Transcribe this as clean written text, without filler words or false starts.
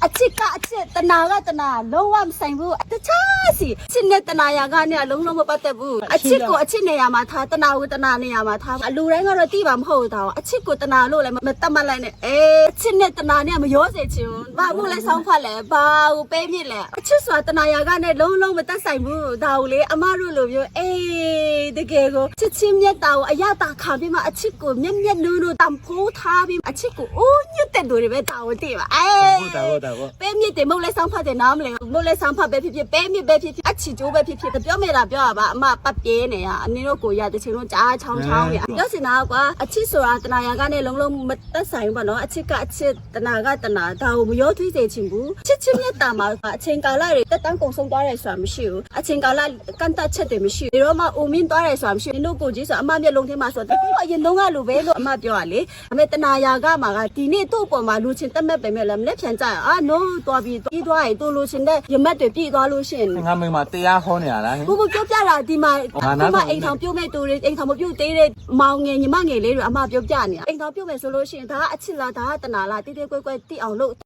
အချစ်ကအချစ်တနာကတနာလုံးဝမဆိုင်ဘူးတခြားစီချစ်နဲ့တနာရာကနဲ့အလုံးလုံးမပတ်သက်ဘူးအချစ်ကိုအချစ်နေရာမှာထားတနာကိုတနာနေရာမှာထားအလူတိုင်းကတော့တိပါမဟုတ်တော့အချစ်ကိုတနာလို့လည်းမတတ်မှတ်လိုက်နဲ့အချစ်နဲ့တနာနဲ့မရောစေချင်ဘူးဘာလို့လဲဆောင်းဖတ်လဲဘာကိုပေးမြစ်လဲအချစ်ဆိုတာတနာရာကနဲ့လုံးလုံးမတတ်ဆိုင်ဘူးဒါကိုလေအမတို့လိုမျိုးတကယ်ကိုချစ်ချင်းမြတ်တာကိုအရတာခါပြီးမှအချစ်ကိုမျက်မျက်နူးနူးတံဖိုးထားပြီးအချစ်ကိုအိုးညွတ်တဲ့သူတွေပဲတာဝန်တည်ပါပေးမြစ်တယ်မဟုတ်လဲဆောင်းဖတ်တယ်နားမလဲမဟုတ်လဲဆောင်းဖတ်ပဲဖြစ်ဖြစ်ပေးမြစ်ပဲဖြစ်ဖြစ်အချစ်ကျိုးပဲဖြစ်ဖြစ်ပြောမိတာပြောရပါအမပတ်ပြဲနေရအနည်းတို့ကိုရတဲ့ချင်းတို့ကြားချောင်းချောင်းနေပြောစင်တာကွာအချစ်ဆိုတာတနာရာကနေလုံးလုံးမသက်ဆိုင်ဘူးပေါ့နော်အချစ်ကအချစ်တနာကတနာဒါကိုမရောထွေးစေချင်ဘူးချစ်ချင်းမြတ်တာမှာအချိန်ကာလတွေတက်တန်းကုန်ဆုံးသွားတယ်ဆိုတာမရှိဘူးအချိန်ကာလကန့်တက်ချက်တွေမရှိဘူးဒီတော့မှအိုမင်းသွားတယ်ဆိုတာမရှိဘူးတို့ကိုကြီးဆိုအမမျက်လုံးထဲမှာဆိုတော့အရင်တော့ကလိုပဲလို့အမပြောရလေအမေတနာရာကမှာကဒီနေ့တို့ပေါ်မှာလူချင်းတက်မဲ့ပဲမဲ့လည်းမလက်ဖြန်ကြရအာနိုးသွားပြီးသွားရင်တို့လူချင်းတဲ့ရမတ်တွေပြည့်သွားလို့ရှိရင်ငါမိမတရားဟောနေရလားကိုပြောပြတာဒီမှာအိမ်ထောင်ပြုတ်မဲ့တူတွေအိမ်ထောင်မပြုတ်သေးတဲ့မောင်ငယ်ညီမငယ်လေးတွေအမပြောပြနေတာအိမ်ထောင်ပြုတ်မဲ့ဆိုလို့ရှိရင်ဒါကအချစ်လားဒါကတနာလားတိတိကွဲကွဲတိအောင်လို့